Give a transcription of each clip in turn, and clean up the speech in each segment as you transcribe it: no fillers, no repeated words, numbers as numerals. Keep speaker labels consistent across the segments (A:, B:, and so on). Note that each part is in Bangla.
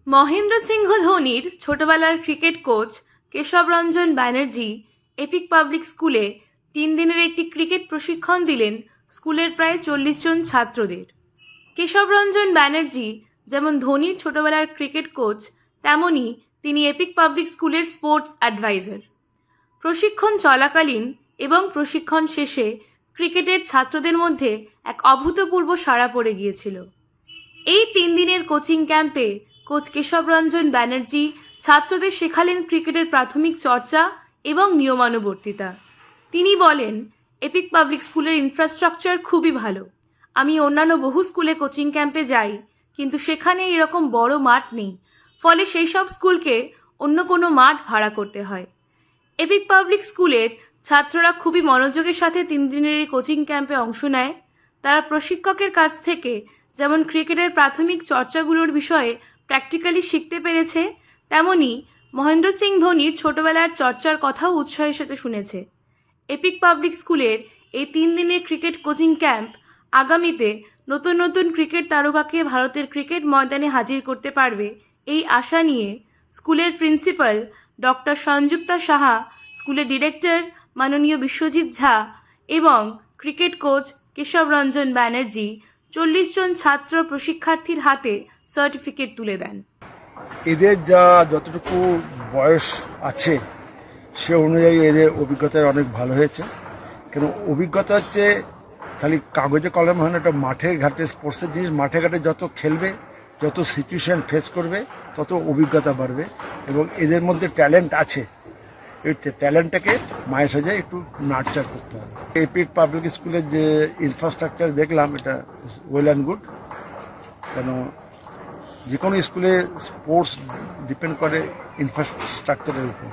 A: মহেন্দ্র সিংহ ধোনির ছোটবেলার cricket coach Keshab Ranjan Banerjee epic public স্কুলে 3 দিনের একটি ক্রিকেট প্রশিক্ষণ দিলেন স্কুলের প্রায় 40 জন ছাত্রদের। কেশব রঞ্জন ব্যানার্জি যেমন ধোনির ছোটবেলার ক্রিকেট কোচ, তেমনি তিনি এপিক পাবলিক স্কুলের স্পোর্টস অ্যাডভাইজার। প্রশিক্ষণ চলাকালীন এবং প্রশিক্ষণ শেষে ক্রিকেটের ছাত্রদের মধ্যে এক অভূতপূর্ব সাড়া পড়ে গিয়েছিল। এই 3 দিনের কোচিং ক্যাম্পে কোচ কেশব রঞ্জন ব্যানার্জি ছাত্রদের শেখালেন ক্রিকেটের প্রাথমিক চর্চা এবং নিয়মানুবর্তিতা। তিনি বলেন, এপিক পাবলিক স্কুলের ইনফ্রাস্ট্রাকচার খুবই ভালো। আমি অন্যান্য বহু স্কুলে কোচিং ক্যাম্পে যাই, কিন্তু সেখানে এরকম বড় মাঠ নেই, ফলে সেই সব স্কুলকে অন্য কোনো মাঠ ভাড়া করতে হয়। এপিক পাবলিক স্কুলের ছাত্ররা খুবই মনোযোগের সাথে 3 দিনের এই কোচিং ক্যাম্পে অংশ নেয়। তারা প্রশিক্ষকের কাছ থেকে যেমন ক্রিকেটের প্রাথমিক চর্চাগুলোর বিষয়ে প্র্যাকটিক্যালি শিখতে পেরেছে, তেমনি মহেন্দ্র সিং ধোনির ছোটবেলার চর্চার কথাও উৎসাহের সাথে শুনেছে। এপিক পাবলিক স্কুলের এই 3 দিনের ক্রিকেট কোচিং ক্যাম্প আগামীতে নতুন নতুন ক্রিকেট তারকাকে ভারতের ক্রিকেট ময়দানে হাজির করতে পারবে, এই আশা নিয়ে স্কুলের প্রিন্সিপাল ডক্টর সঞ্জুক্তা সাহা, স্কুলের ডিরেক্টর মাননীয় বিশ্বজিৎ ঝা এবং ক্রিকেট কোচ কেশব রঞ্জন ব্যানার্জি 40 জন ছাত্র প্রশিক্ষার্থীর হাতে সার্টিফিকেট তুলে দেন।
B: এদের যতটুকু বয়স আছে সে অনুযায়ী এদের অভিজ্ঞতা অনেক ভালো হয়েছে। কেন অভিজ্ঞতা হচ্ছে খালি কাগজে কলমে হয় না, একটা মাঠে ঘাটে স্পোর্টসের জিনিস। মাঠে ঘাটে যত খেলবে, যত সিচুয়েশান ফেস করবে, তত অভিজ্ঞতা বাড়বে। এবং এদের মধ্যে ট্যালেন্ট আছে, এই ট্যালেন্টটাকে মায়ের সাজে একটু নার্চার করতে হবে। এপিক পাবলিক স্কুলের যে ইনফ্রাস্ট্রাকচার দেখলাম, এটা ওয়েল অ্যান্ড গুড। কেন যে কোনো স্কুলে স্পোর্টস ডিপেন্ড করে ইনফ্রাস্ট্রাকচারের উপর,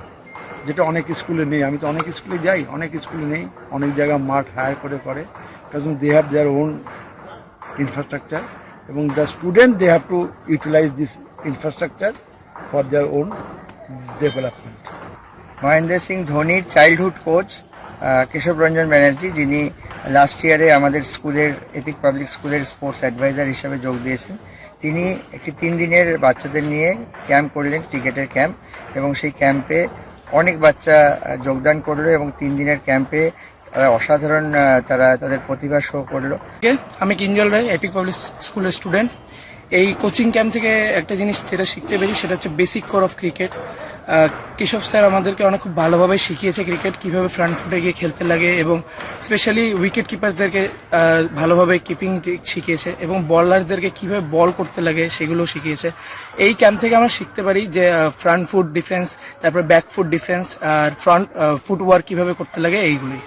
B: যেটা অনেক স্কুলে নেই। আমি তো অনেক স্কুলে যাই, অনেক স্কুলে নেই, অনেক জায়গা মাঠ হায়ার করে কারণ they have their own infrastructure, এবং the student they have to utilise this infrastructure for their own development.
C: Mahendra Singh ধোনির চাইল্ডহুড কোচ কেশব রঞ্জন ব্যানার্জি, যিনি লাস্ট ইয়ারে আমাদের স্কুলের এপিক পাবলিক স্কুলের স্পোর্টস অ্যাডভাইজার হিসাবে যোগ দিয়েছেন, তিনি একটি 3 দিনের বাচ্চাদের নিয়ে ক্যাম্প করলেন, ক্রিকেটের ক্যাম্প, এবং সেই ক্যাম্পে অনেক বাচ্চা যোগদান করলো এবং 3 দিনের ক্যাম্পে তারা অসাধারণ তারা তাদের প্রতিভা শো করলো।
D: আমি কিঞ্জল রায়, এপিক পাবলিক স্কুলের স্টুডেন্ট। এই কোচিং ক্যাম্প থেকে একটা জিনিস যেটা শিখতে পেরেছি সেটা হচ্ছে basic core of cricket. Keshav sir আমাদেরকে অনেক খুব ভালোভাবে শিখিয়েছে ক্রিকেট কীভাবে ফ্রন্ট ফুটে গিয়ে খেলতে লাগে, এবং স্পেশালি উইকেট কিপারসদেরকে ভালোভাবে কিপিং শিখিয়েছে, এবং বলারদেরকে কীভাবে বল করতে লাগে সেগুলো শিখিয়েছে। এই ক্যাম্প থেকে আমরা শিখতে পারি যে ফ্রন্ট ফুট ডিফেন্স, তারপরে ব্যাক ফুট ডিফেন্স, আর ফ্রন্ট ফুটওয়ার্ক কীভাবে করতে লাগে, এইগুলোই।